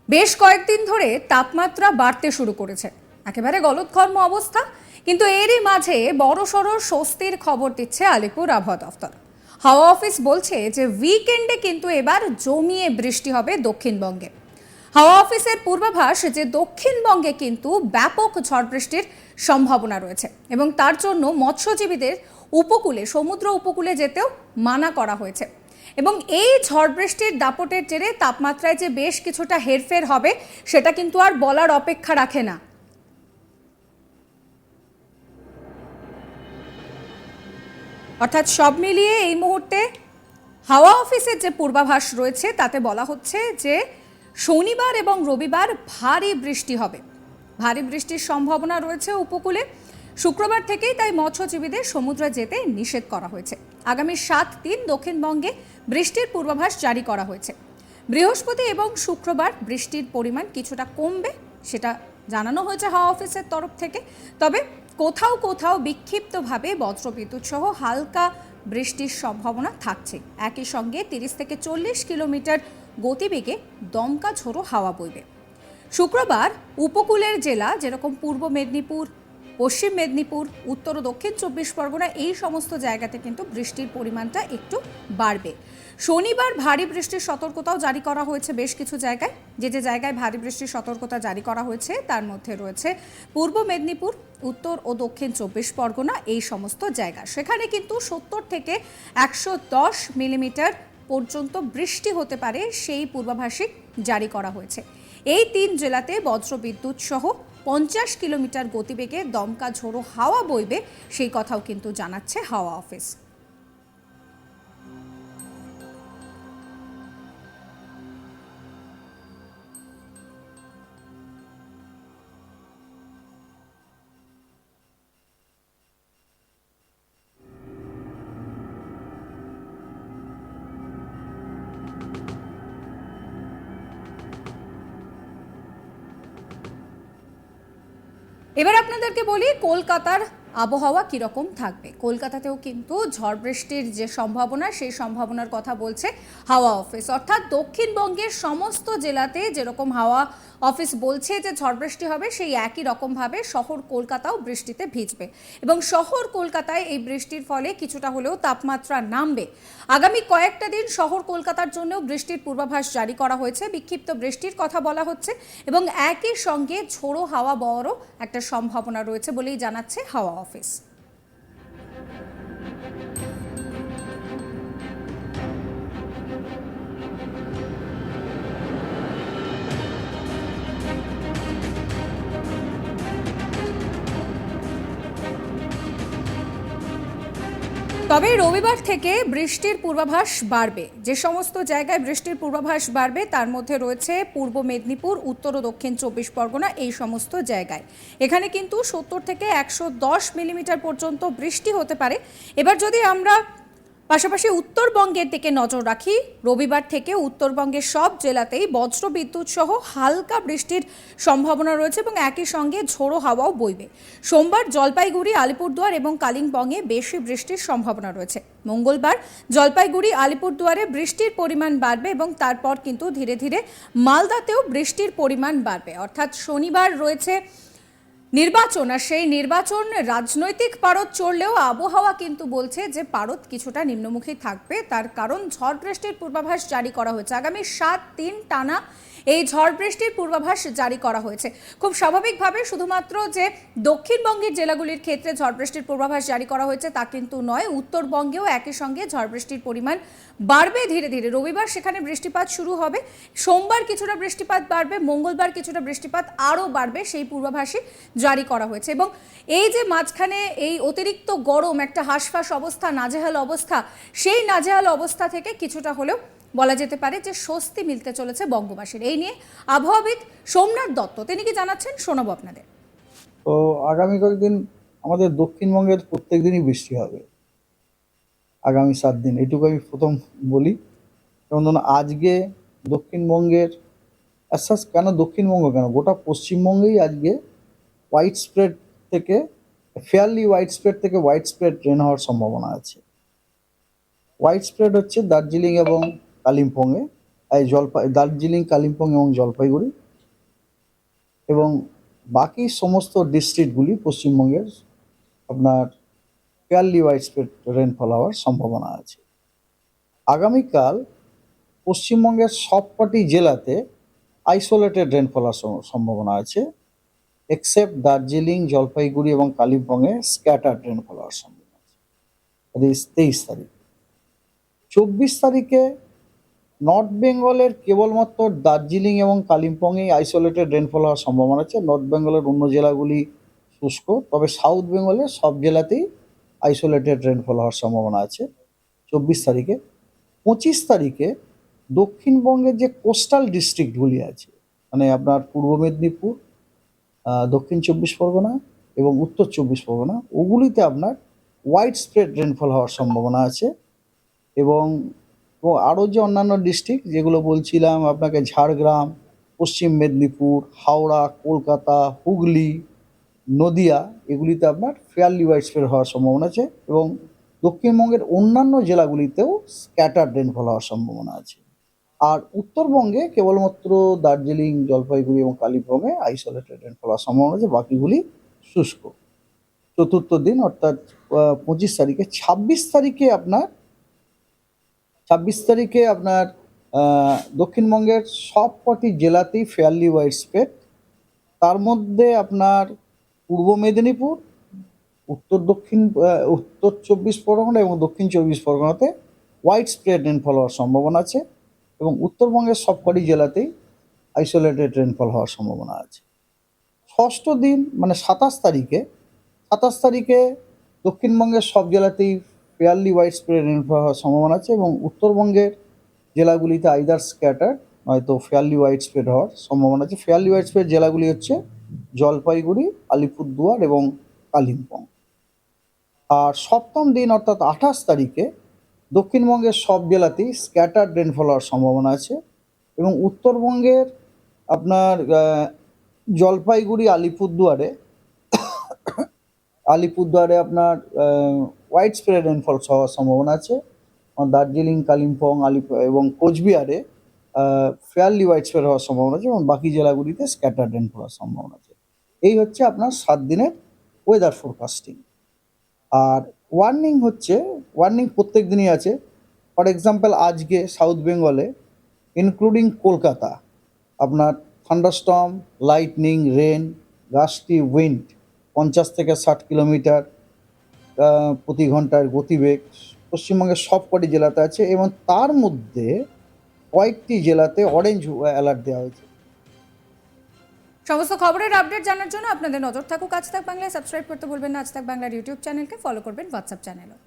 বেশ কয়েকদিন ধরে তাপমাত্রা বাড়তে শুরু করেছে, একেবারে গলদঘর্ম অবস্থা। কিন্তু এরই মাঝে বড়সড় স্বস্তির খবর দিচ্ছে আলিপুর আবহাওয়া দফতর। হাওয়া অফিস বলছে যে উইকেন্ডে কিন্তু এবার জমিয়ে বৃষ্টি হবে দক্ষিণবঙ্গে। হাওয়া অফিসের পূর্বাভাস যে দক্ষিণবঙ্গে কিন্তু ব্যাপক ঝড় বৃষ্টির সম্ভাবনা রয়েছে এবং তার জন্য মৎস্যজীবীদের উপকূলে, সমুদ্র উপকূলে যেতেও মানা করা হয়েছে। এবং এই ঝড় বৃষ্টির দাপটের জেরে তাপমাত্রায় যে বেশ কিছুটা হেরফের হবে সেটা কিন্তু আর বলার অপেক্ষা রাখে না। অর্থাৎ সব মিলিয়ে এই মুহূর্তে হাওয়া অফিসের যে পূর্বাভাস রয়েছে তাতে বলা হচ্ছে যে শনিবার এবং রবিবার ভারী বৃষ্টি হবে, ভারী বৃষ্টির সম্ভাবনা রয়েছে উপকূলে। শুক্রবার থেকেই তাই মৎস্যজীবীদের সমুদ্রে যেতে নিষেধ করা হয়েছে। আগামী 7 দিন দক্ষিণবঙ্গে বৃষ্টির পূর্বাভাস জারি করা হয়েছে। বৃহস্পতি এবং শুক্রবার বৃষ্টির পরিমাণ কিছুটা কমবে, সেটা জানানো হয়েছে হাওয়া অফিসের তরফ থেকে। তবে কোথাও কোথাও বিক্ষিপ্তভাবে বজ্রবিদ্যুৎ সহ হালকা বৃষ্টির সম্ভাবনা থাকছে। একই সঙ্গে 30 থেকে 40 কিলোমিটার গতিবেগে দমকা ঝোড়ো হাওয়া বইবে। শুক্রবার উপকূলের জেলা যেরকম পূর্ব মেদিনীপুর, পশ্চিম মেদিনীপুর, উত্তর ও দক্ষিণ 24 পরগনা, এই সমস্ত জায়গাতে কিন্তু বৃষ্টির পরিমাণটা একটু বাড়বে। শনিবার ভারী বৃষ্টির সতর্কতাও জারি করা হয়েছে বেশ কিছু জায়গায়। যে যে জায়গায় ভারী বৃষ্টির সতর্কতা জারি করা হয়েছে তার মধ্যে রয়েছে পূর্ব মেদিনীপুর, উত্তর ও দক্ষিণ 24 পরগনা, এই সমস্ত জায়গা। সেখানে কিন্তু 70 থেকে 110 মিলিমিটার পর্যন্ত বৃষ্টি হতে পারে, সেই পূর্বাভাসই জারি করা হয়েছে। এই 3 জেলাতে বজ্রবিদ্যুৎ সহ 50 কিলোমিটার গতিবেগে দমকা ঝোড়ো হাওয়া বইবে, সেই কথাও কিন্তু জানাচ্ছে হাওয়া অফিস। এবার আপনাদেরকে বলি কলকাতার আবহাওয়া কীরকম থাকবে। কলকাতাতেও কিন্তু ঝড় বৃষ্টির যে সম্ভাবনা, সেই সম্ভাবনার কথা বলছে হাওয়া অফিস। অর্থাৎ দক্ষিণবঙ্গের সমস্ত জেলাতে যেরকম হাওয়া অফিস বলছে যে ঝড় বৃষ্টি হবে, সেই একই রকমভাবে শহর কলকাতাও বৃষ্টিতে ভিজবে এবং শহর কলকাতায় এই বৃষ্টির ফলে কিছুটা হলেও তাপমাত্রা নামবে। আগামী কয়েকটা দিন শহর কলকাতার জন্যও বৃষ্টির পূর্বাভাস জারি করা হয়েছে, বিক্ষিপ্ত বৃষ্টির কথা বলা হচ্ছে এবং একই সঙ্গে ঝোড়ো হাওয়া বওয়ারও একটা সম্ভাবনা রয়েছে বলেই জানাচ্ছে হাওয়া অফিস। তবে রবিবার থেকে বৃষ্টির পূর্বাভাস বাড়বে। যে সমস্ত জায়গায় বৃষ্টির পূর্বাভাস বাড়বে তার মধ্যে রয়েছে পূর্ব মেদিনীপুর, উত্তর ও দক্ষিণ 24 পরগনা, এই সমস্ত জায়গায়। এখানে কিন্তু 70 থেকে 110 মিলিমিটার পর্যন্ত বৃষ্টি হতে পারে। এবার যদি আমরা পাশাপাশি উত্তরবঙ্গের দিকে নজর রাখি, রবিবার থেকে উত্তরবঙ্গের সব জেলাতেই বজ্রবিদ্যুৎ সহ হালকা বৃষ্টির সম্ভাবনা রয়েছে এবং একই সঙ্গে ঝোড়ো হাওয়াও বইবে। সোমবার জলপাইগুড়ি, আলিপুরদুয়ার এবং কালিম্পংয়ে বেশি বৃষ্টির সম্ভাবনা রয়েছে। মঙ্গলবার জলপাইগুড়ি, আলিপুরদুয়ারে বৃষ্টির পরিমাণ বাড়বে এবং তারপর কিন্তু ধীরে ধীরে মালদাতেও বৃষ্টির পরিমাণ বাড়বে। অর্থাৎ শনিবার রয়েছে নির্বাচন, আর সেই নির্বাচন রাজনৈতিক পারদ চড়লেও আবহাওয়া কিন্তু বলছে যে পারদ কিছুটা নিম্নমুখী থাকবে। তার কারণ ঝড় বৃষ্টির পূর্বাভাস জারি করা হয়েছে। আগামী 7 দিন টানা এই ঝড় বৃষ্টির পূর্বাভাস জারি করা হয়েছে। খুব স্বাভাবিকভাবে শুধুমাত্র যে দক্ষিণবঙ্গের জেলাগুলির ক্ষেত্রে ঝড় বৃষ্টির পূর্বাভাস জারি করা হয়েছে তা কিন্তু নয়, উত্তরবঙ্গেও একই সঙ্গে ঝড় বৃষ্টির পরিমাণ বাড়বে ধীরে ধীরে। রবিবার সেখানে বৃষ্টিপাত শুরু হবে, সোমবার কিছুটা বৃষ্টিপাত বাড়বে, মঙ্গলবার কিছুটা বৃষ্টিপাত আরও বাড়বে, সেই পূর্বাভাসই জারি করা হয়েছে। এবং এই যে মাঝখানে এই অতিরিক্ত গরম, একটা হাঁসফাঁস অবস্থা, নাজেহাল অবস্থা, সেই নাজেহাল অবস্থা থেকে কিছুটা হলেও বলা যেতে পারে যে স্বস্তি মিলতে চলেছে বঙ্গবাসীর। এই নিয়ে আবহাওয়াবিদ সোমনাথ দত্ত তিনি কি জানাচ্ছেন শোনাবো আপনাদের। তো আগামী কয়েকদিন আমাদের দক্ষিণবঙ্গের প্রত্যেক দিনই বৃষ্টি হবে আগামী 7 দিন, এটুকু আমি প্রথম বলি। যেমন ধরুন আজকে দক্ষিণবঙ্গের কেন দক্ষিণবঙ্গ কেন গোটা পশ্চিমবঙ্গেই আজকে হোয়াইট স্প্রেড থেকে ফেয়ারলি হোয়াইট স্প্রেড থেকে হোয়াইট স্প্রেড রেন হওয়ার সম্ভাবনা আছে। হোয়াইট স্প্রেড হচ্ছে দার্জিলিং এবং কালিম্পংয়ে, দার্জিলিং, কালিম্পং এবং জলপাইগুড়ি, এবং বাকি সমস্ত ডিস্ট্রিক্টগুলি পশ্চিমবঙ্গের আপনার ফেয়ারলি ওয়াইডস্প্রেড রেনফল হওয়ার সম্ভাবনা আছে। আগামীকাল পশ্চিমবঙ্গের সবকটি জেলাতে আইসোলেটেড রেনফল হওয়ার সম্ভাবনা আছে, এক্সেপ্ট দার্জিলিং, জলপাইগুড়ি এবং কালিম্পংয়ে স্ক্যাটার্ড রেনফল হওয়ার সম্ভাবনা আছে। 23 তারিখ। 24 তারিখে নর্থ বেঙ্গলের কেবলমাত্র দার্জিলিং এবং কালিম্পংয়েই আইসোলেটেড রেনফল হওয়ার সম্ভাবনা আছে। নর্থ বেঙ্গলের অন্য জেলাগুলি শুষ্ক, তবে সাউথ বেঙ্গলের সব জেলাতেই আইসোলেটেড রেনফল হওয়ার সম্ভাবনা আছে 24 তারিখে। 25 তারিখে দক্ষিণবঙ্গের যে কোস্টাল ডিস্ট্রিক্টগুলি আছে, মানে আপনার পূর্ব মেদিনীপুর, দক্ষিণ 24 পরগনা এবং উত্তর 24 পরগনা, ওগুলিতে আপনার ওয়াইড স্প্রেড রেনফল হওয়ার সম্ভাবনা আছে। এবং আরও যে অন্যান্য ডিস্ট্রিক্ট যেগুলো বলছিলাম আপনাকে, ঝাড়গ্রাম, পশ্চিম মেদিনীপুর, হাওড়া, কলকাতা, হুগলি, নদিয়া, এগুলিতে আপনার ফেয়ারলি ওয়াইড স্প্রেড হওয়ার সম্ভাবনা আছে। এবং দক্ষিণবঙ্গের অন্যান্য জেলাগুলিতেও স্ক্যাটার্ড রেনফল হওয়ার সম্ভাবনা আছে। আর উত্তরবঙ্গে কেবলমাত্র দার্জিলিং, জলপাইগুড়ি এবং কালিম্পংয়ে আইসোলেটেড রেনফল হওয়ার সম্ভাবনা আছে, বাকিগুলি শুষ্ক। চতুর্থ দিন অর্থাৎ 25 তারিখে। 26 তারিখে আপনার দক্ষিণবঙ্গের সবকটি জেলাতেই ফেয়ারলি ওয়াইড স্প্রেড। তার মধ্যে আপনার পূর্ব মেদিনীপুর, উত্তর 24 পরগনা এবং দক্ষিণ 24 পরগনাতে ওয়াইড স্প্রেড রেনফল হওয়ার সম্ভাবনা আছে, এবং উত্তরবঙ্গের সবকটি জেলাতেই আইসোলেটেড রেনফল হওয়ার সম্ভাবনা আছে। ষষ্ঠ দিন মানে 27 তারিখে দক্ষিণবঙ্গের সব জেলাতেই ফেয়ারলি ওয়াইড স্প্রেড রেনফল হওয়ার সম্ভাবনা আছে, এবং উত্তরবঙ্গের জেলাগুলিতে আইদার স্ক্যাটার নয়তো ফেয়ারলি ওয়াইড স্প্রেড হওয়ার সম্ভাবনা আছে। ফেয়ারলি ওয়াইড স্প্রেড জেলাগুলি হচ্ছে জলপাইগুড়ি, আলিপুরদুয়ার এবং কালিম্পং। আর সপ্তম দিন অর্থাৎ 28 তারিখে দক্ষিণবঙ্গের সব জেলাতেই স্ক্যাটার্ড রেনফল হওয়ার সম্ভাবনা আছে, এবং উত্তরবঙ্গের আপনার জলপাইগুড়ি, আলিপুরদুয়ারে আপনার ওয়াইড স্প্রেড রেনফল হওয়ার সম্ভাবনা আছে। দার্জিলিং, কালিম্পং, এবং কোচবিহারে ফেয়ারলি ওয়াইড স্প্রেড হওয়ার সম্ভাবনা আছে, এবং বাকি জেলাগুলিতে স্ক্যাটার্ড রেনফল হওয়ার সম্ভাবনা আছে। এই হচ্ছে আপনার 7 দিনের ওয়েদার ফোরকাস্টিং। আর ওয়ার্নিং প্রত্যেক দিনই আছে। ফর এক্সাম্পল, আজকে সাউথ বেঙ্গলে ইনক্লুডিং কলকাতা আপনার thunderstorm, lightning, rain, gusty wind 50 থেকে 60 কিলোমিটার প্রতি ঘন্টার গতিবেগ পশ্চিমবঙ্গের সবকটি জেলাতে আছে, এবং তার মধ্যে কয়েকটি জেলাতে অরেঞ্জ অ্যালার্ট দেওয়া হয়েছে। সমস্ত খবরের আপডেট জানার জন্য আপনাদের নজর থাকুক আজ তাক বাংলায়। সাবস্ক্রাইব করতে ভুলবেন না আজ তাক বাংলার ইউটিউব চ্যানেলকে, ফলো করবেন হোয়াটসঅ্যাপ চ্যানেলও।